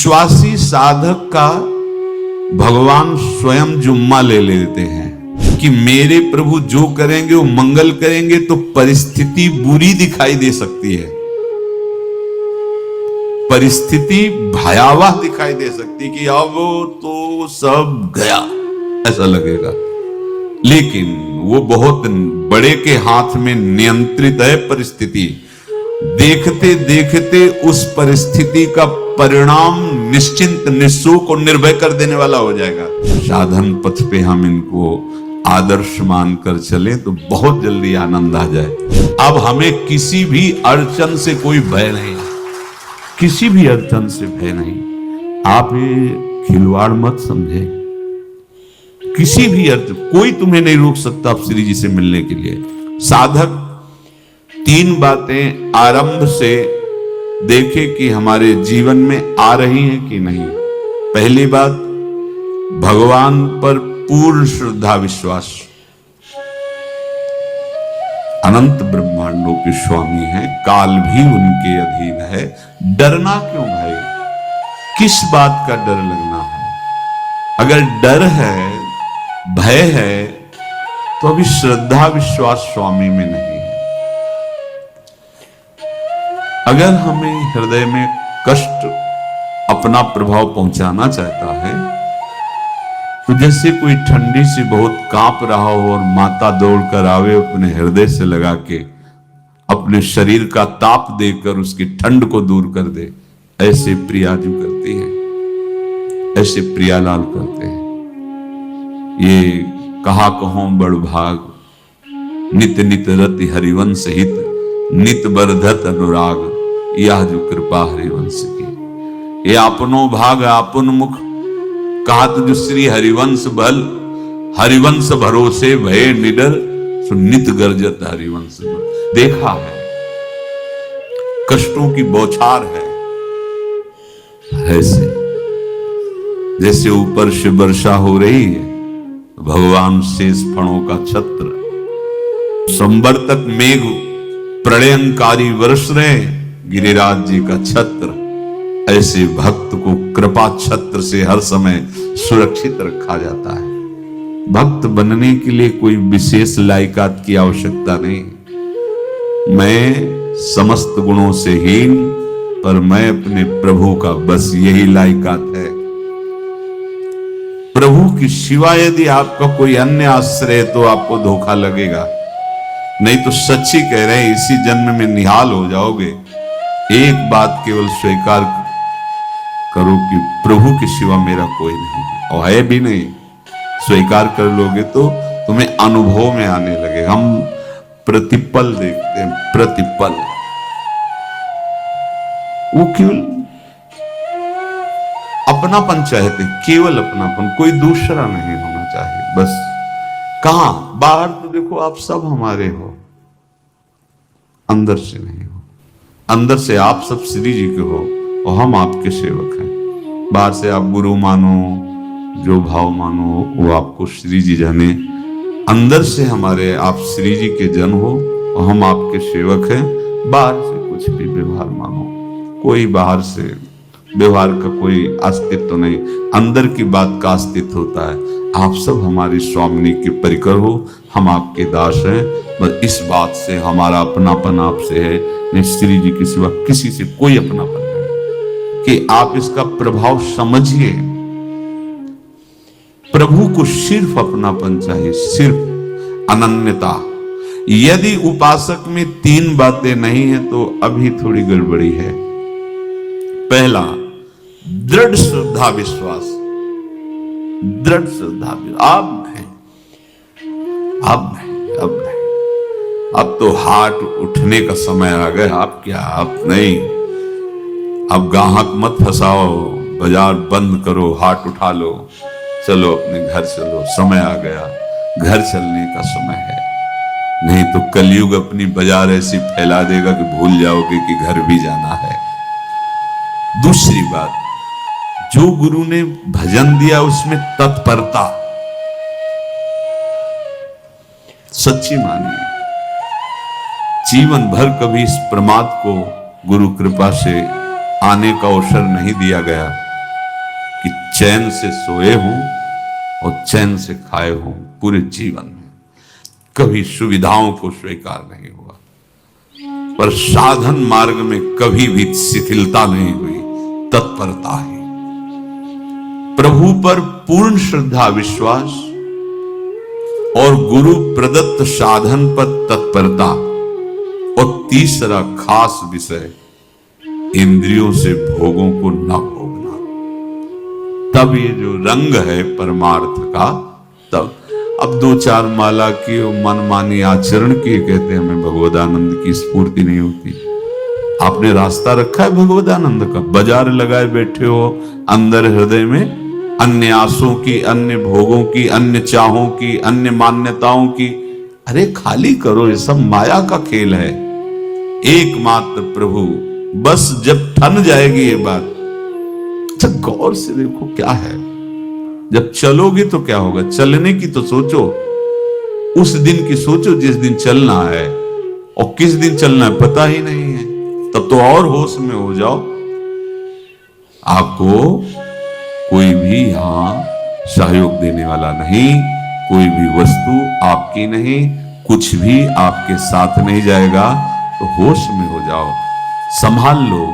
विश्वासी साधक का भगवान स्वयं जुम्मा ले लेते हैं कि मेरे प्रभु जो करेंगे वो मंगल करेंगे। तो परिस्थिति बुरी दिखाई दे सकती है, परिस्थिति भयावह दिखाई दे सकती कि अब तो सब गया ऐसा लगेगा, लेकिन वो बहुत बड़े के हाथ में नियंत्रित है परिस्थिति। देखते देखते उस परिस्थिति का परिणाम निश्चिंत, निःशुल्क और निर्भय कर देने वाला हो जाएगा। साधन पथ पे हम इनको आदर्श मानकर चले तो बहुत जल्दी आनंद आ जाए। अब हमें किसी भी अड़चन से कोई भय नहीं, किसी भी अड़चन से भय नहीं। आप ये खिलवाड़ मत समझे, किसी भी अड़चन कोई तुम्हें नहीं रोक सकता आप श्री जी से मिलने के लिए। साधक तीन बातें आरंभ से देखे कि हमारे जीवन में आ रही हैं कि नहीं। पहली बात, भगवान पर पूर्ण श्रद्धा विश्वास। अनंत ब्रह्मांडों के स्वामी हैं, काल भी उनके अधीन है। डरना क्यों भाई, किस बात का डर लगना है? अगर डर है, भय है, तो अभी श्रद्धा विश्वास स्वामी में नहीं है। अगर हमें हृदय में कष्ट अपना प्रभाव पहुंचाना चाहता है तो जैसे कोई ठंडी से बहुत कांप रहा हो और माता दौड़कर आवे, अपने हृदय से लगा के अपने शरीर का ताप देकर उसकी ठंड को दूर कर दे, ऐसे प्रियाजू करती है, ऐसे प्रियालाल करते हैं। ये कहा कहो बड़ भाग, नित नित रति हरिवंश हित, नित बरधत अनुराग, यह जो कृपा हरिवंश की। ये अपनो भाग आपन मुख, कहा जो श्री हरिवंश बल, हरिवंश भरोसे भय निडर, सुनित गर्जत हरिवंश बल। देखा है कष्टों की बौछार है, ऐसे जैसे ऊपर से वर्षा हो रही है, भगवान शेष फणों का छत्र, संवर्तक मेघ प्रलयंकारी वर्ष रहे, गिरिराज जी का छत्र। ऐसे भक्त को कृपा छत्र से हर समय सुरक्षित रखा जाता है। भक्त बनने के लिए कोई विशेष लायकात की आवश्यकता नहीं। मैं समस्त गुणों से हीन, पर मैं अपने प्रभु का, बस यही लायकात है। प्रभु की सिवा यदि आपका कोई अन्य आश्रय तो आपको धोखा लगेगा। नहीं तो सच्ची कह रहे हैं, इसी जन्म में निहाल हो जाओगे। एक बात केवल स्वीकार करो कि प्रभु के सिवा मेरा कोई नहीं है, और है भी नहीं। स्वीकार कर लोगे तो तुम्हें अनुभव में आने लगे। हम प्रतिपल देखते हैं, प्रतिपल। वो केवल अपनापन चाहते, केवल अपनापन, कोई दूसरा नहीं होना चाहिए। बस कहां बाहर तो देखो आप सब हमारे हो, अंदर से नहीं हो। अंदर से आप सब श्री जी के हो और हम आपके सेवक हैं। बाहर से आप गुरु मानो, जो भाव मानो, वो आपको श्री जी जाने। अंदर से हमारे आप श्री जी के जन हो और हम आपके सेवक हैं। बाहर से कुछ भी व्यवहार मानो, कोई बाहर से व्यवहार का कोई अस्तित्व नहीं, अंदर की बात का अस्तित्व होता है। आप सब हमारी स्वामिनी के परिकर हो, हम आपके दास हैं। बस इस बात से हमारा अपनापन आपसे है, नहीं श्री जी के सिवा किसी से कोई अपनापन नहीं। कि आप इसका प्रभाव समझिए। प्रभु को सिर्फ अपनापन चाहिए, सिर्फ अनन्यता। यदि उपासक में तीन बातें नहीं है तो अभी थोड़ी गड़बड़ी है। पहला, दृढ़ श्रद्धा विश्वास। दृढ़ श्रद्धा, अब नहीं, अब नहीं, अब नहीं। अब तो हाथ उठने का समय आ गया। अब क्या, अब नहीं। अब गाहक मत फंसाओ, बाजार बंद करो, हाथ उठा लो, चलो अपने घर चलो। समय आ गया, घर चलने का समय है। नहीं तो कलयुग अपनी बाजार ऐसी फैला देगा कि भूल जाओगे कि घर भी जाना है। दूसरी बात, जो गुरु ने भजन दिया उसमें तत्परता, सच्ची मानिए। जीवन भर कभी इस प्रमाद को गुरु कृपा से आने का अवसर नहीं दिया गया, कि चैन से सोए हों और चैन से खाए हों पूरे जीवन में, कभी सुविधाओं को स्वीकार नहीं हुआ, पर साधन मार्ग में कभी भी शिथिलता नहीं हुई, तत्परता ही, प्रभु पर पूर्ण श्रद्धा विश्वास और गुरु प्रदत्त साधन पर तत्परता, और तीसरा खास विषय इंद्रियों से भोगों को न भोगना। तब ये जो रंग है परमार्थ का, तब अब 2-4 माला की और मनमानी आचरण की कहते हैं हमें भगवदानंद की स्फूर्ति नहीं होती। आपने रास्ता रखा है भगवदानंद का, बाजार लगाए बैठे हो अंदर हृदय में अन्य आसों की, अन्य भोगों की, अन्य चाहों की, अन्य मान्यताओं की। अरे खाली करो, ये सब माया का खेल है। एकमात्र प्रभु, बस जब ठन जाएगी ये बात, अच्छा गौर से देखो क्या है, जब चलोगे तो क्या होगा, चलने की तो सोचो, उस दिन की सोचो जिस दिन चलना है, और किस दिन चलना है पता ही नहीं है, तब तो और होश में हो जाओ। आपको कोई भी यहां सहयोग देने वाला नहीं, कोई भी वस्तु आपकी नहीं, कुछ भी आपके साथ नहीं जाएगा, तो होश में हो जाओ, संभाल लो,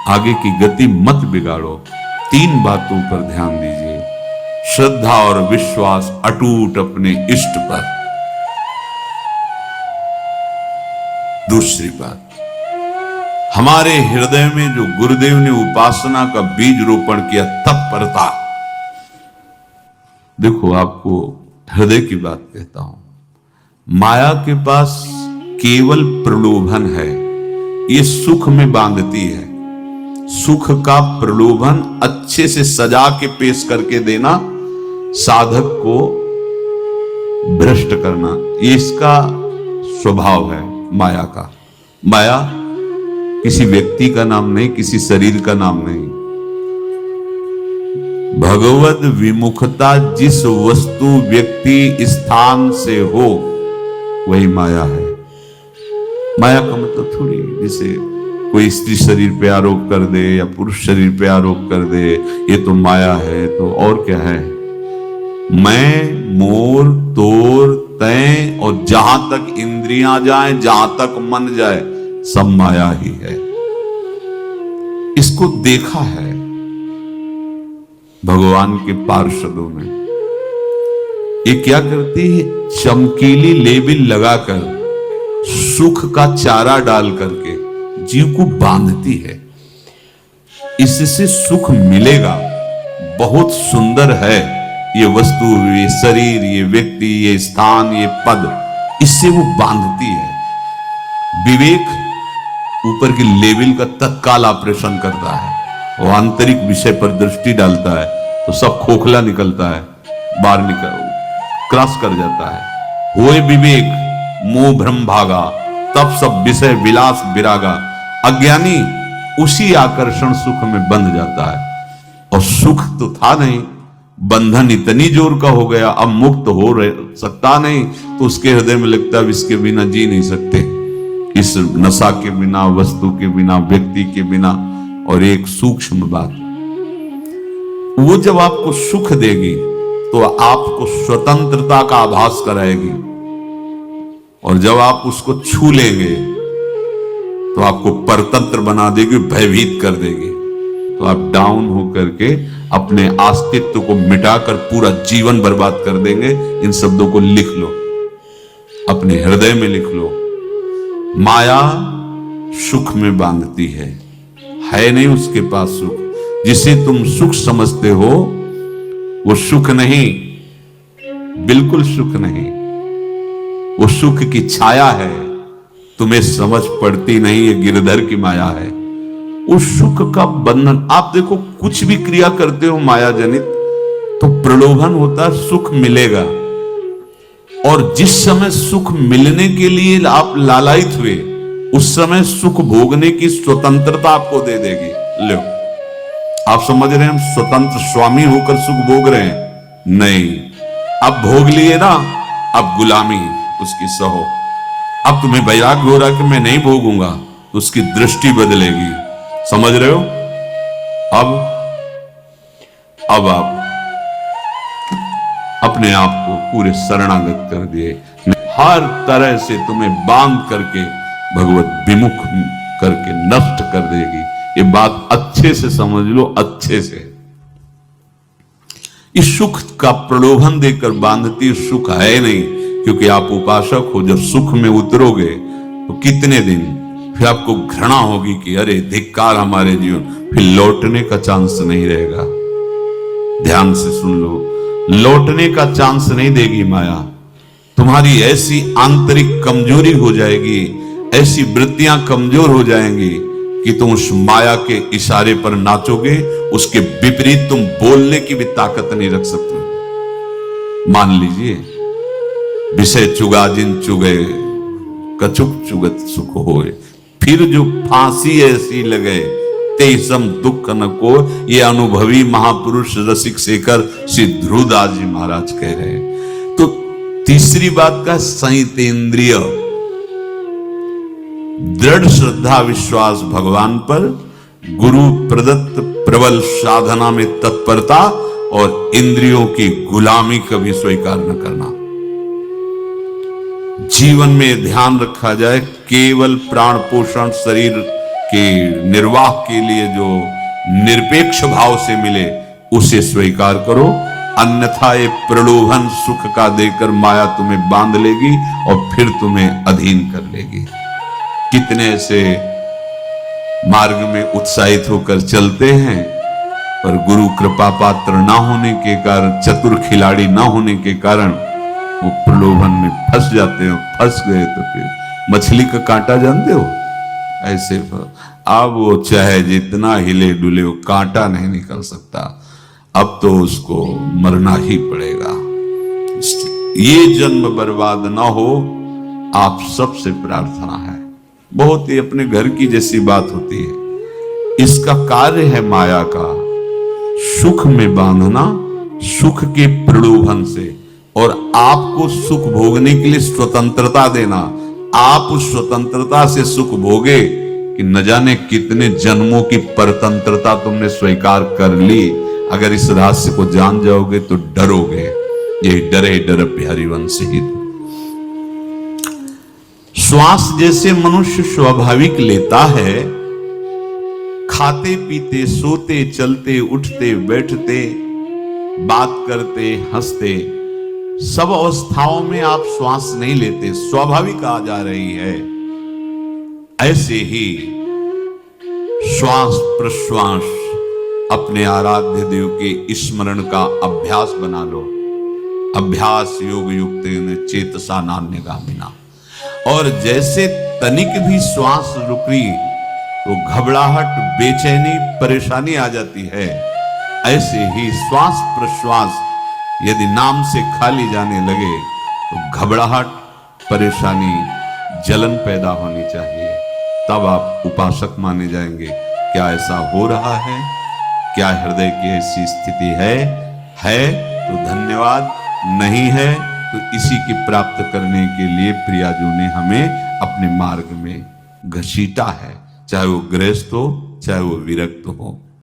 आगे की गति मत बिगाड़ो। 3 बातों पर ध्यान दीजिए, श्रद्धा और विश्वास अटूट अपने इष्ट पर। दूसरी बात, हमारे हृदय में जो गुरुदेव ने उपासना का बीज रोपण किया, तत्परता। देखो आपको हृदय की बात कहता हूं, माया के पास केवल प्रलोभन है, ये सुख में बांधती है। सुख का प्रलोभन अच्छे से सजा के पेश करके देना, साधक को भ्रष्ट करना, ये इसका स्वभाव है माया का। माया किसी व्यक्ति का नाम नहीं, किसी शरीर का नाम नहीं। भगवत विमुखता जिस वस्तु व्यक्ति स्थान से हो वही माया है। माया का मतलब थोड़ी जैसे कोई स्त्री शरीर पे आरोप कर दे या पुरुष शरीर पे आरोप कर दे, ये तो माया है, तो और क्या है। मैं, मोर, तोर, तय और जहां तक इंद्रियां जाएं, जहां तक मन जाए, सब माया ही है। इसको देखा है भगवान के पार्षदों ने। ये क्या करती है, चमकीली लेबिल लगाकर, सुख का चारा डाल करके जीव को बांधती है। इससे सुख मिलेगा, बहुत सुंदर है ये वस्तु, ये शरीर, ये व्यक्ति, ये स्थान, ये पद, इससे वो बांधती है। विवेक ऊपर की लेवल का तत्काल ऑपरेशन करता है, वो आंतरिक विषय पर दृष्टि डालता है तो सब खोखला निकलता है, बाहर निकल क्रॉस कर जाता है। होए विवेक मोह भ्रम भागा, तब सब विषय विलास विरागा। अज्ञानी उसी आकर्षण सुख में बंध जाता है, और सुख तो था नहीं, बंधन इतनी जोर का हो गया, अब मुक्त हो सकता नहीं, तो उसके हृदय में लगता है इसके बिना जी नहीं सकते, इस नशा के बिना, वस्तु के बिना, व्यक्ति के बिना। और एक सूक्ष्म बात, वो जब आपको सुख देगी तो आपको स्वतंत्रता का आभास कराएगी, और जब आप उसको छू लेंगे तो आपको परतंत्र बना देगी, भयभीत कर देगी। तो आप डाउन होकर के अपने अस्तित्व को मिटाकर पूरा जीवन बर्बाद कर देंगे। इन शब्दों को लिख लो, अपने हृदय में लिख लो। माया सुख में बांधती है नहीं उसके पास सुख। जिसे तुम सुख समझते हो वो सुख नहीं, बिल्कुल सुख नहीं, वो सुख की छाया है, तुम्हें समझ पड़ती नहीं, ये गिरधर की माया है। उस सुख का बंधन, आप देखो कुछ भी क्रिया करते हो माया जनित तो प्रलोभन होता है, सुख मिलेगा, और जिस समय सुख मिलने के लिए आप लालायित हुए उस समय सुख भोगने की स्वतंत्रता आपको दे देगी। लो, आप समझ रहे हैं हम स्वतंत्र स्वामी होकर सुख भोग रहे हैं? नहीं, अब भोग लिए ना, अब गुलामी उसकी सहो। अब तुम्हें वैराग्य हो रहा कि मैं नहीं भोगूंगा, तो उसकी दृष्टि बदलेगी। समझ रहे हो? अब आप अपने आप को पूरे शरणागत कर दिए, हर तरह से तुम्हें बांध करके भगवत विमुख करके नष्ट कर देगी। ये बात अच्छे से समझ लो, अच्छे से। इस सुख का प्रलोभन देकर बांधती सुख है नहीं, क्योंकि आप उपासक हो। जब सुख में उतरोगे तो कितने दिन फिर आपको घृणा होगी कि अरे धिक्कार हमारे जीवन, फिर लौटने का चांस नहीं रहेगा। ध्यान से सुन लो, लौटने का चांस नहीं देगी माया। तुम्हारी ऐसी आंतरिक कमजोरी हो जाएगी, ऐसी वृत्तियां कमजोर हो जाएंगी कि तुम उस माया के इशारे पर नाचोगे, उसके विपरीत तुम बोलने की भी ताकत नहीं रख सकते। मान लीजिए, विषय चुगा जिन चुगे, कछुक चुगत सुख होए, फिर जो फांसी ऐसी लगे, तेसम दुख न को। ये अनुभवी महापुरुष रसिक शेखर श्री ध्रुवदास जी महाराज कह रहे हैं। तो तीसरी बात का संयतेंद्रिय, दृढ़ श्रद्धा विश्वास भगवान पर, गुरु प्रदत्त प्रबल साधना में तत्परता, और इंद्रियों की गुलामी कभी स्वीकार न करना। जीवन में ध्यान रखा जाए, केवल प्राण पोषण शरीर के निर्वाह के लिए जो निरपेक्ष भाव से मिले उसे स्वीकार करो, अन्यथा ये प्रलोभन सुख का देकर माया तुम्हें बांध लेगी और फिर तुम्हें अधीन कर लेगी। कितने ऐसे मार्ग में उत्साहित होकर चलते हैं, पर गुरु कृपा पात्र ना होने के कारण, चतुर खिलाड़ी ना होने के कारण वो प्रलोभन में फंस जाते हो। फंस गए तो फिर मछली का कांटा जानते हो, ऐसे अब वो चाहे जितना हिले डुले, वो कांटा नहीं निकल सकता। अब तो उसको मरना ही पड़ेगा। ये जन्म बर्बाद ना हो, आप सबसे प्रार्थना है। बहुत ही अपने घर की जैसी बात होती है। इसका कार्य है माया का सुख में बांधना, सुख के प्रलोभन से, और आपको सुख भोगने के लिए स्वतंत्रता देना। आप उस स्वतंत्रता से सुख भोगे कि न जाने कितने जन्मों की परतंत्रता तुमने स्वीकार कर ली। अगर इस रहस्य को जान जाओगे तो डरोगे। ये डरे डर हरिवंश ही। श्वास जैसे मनुष्य स्वाभाविक लेता है, खाते पीते सोते चलते उठते बैठते बात करते हंसते, सब अवस्थाओं में आप श्वास नहीं लेते, स्वाभाविक आ जा रही है। ऐसे ही श्वास प्रश्वास अपने आराध्य देव के स्मरण का अभ्यास बना लो। अभ्यास योग युक्त चेतसा नान्यगामिना। और जैसे तनिक भी श्वास रुकी तो घबराहट, बेचैनी, परेशानी आ जाती है, ऐसे ही श्वास प्रश्वास यदि नाम से खाली जाने लगे तो घबराहट, परेशानी, जलन पैदा होनी चाहिए। तब आप उपासक माने जाएंगे। क्या ऐसा हो रहा है? क्या हृदय की ऐसी स्थिति है तो धन्यवाद, नहीं है तो इसी की प्राप्त करने के लिए प्रियाजू ने हमें अपने मार्ग में घसीटा है, चाहे वो गृहस्थ हो चाहे वो विरक्त हो।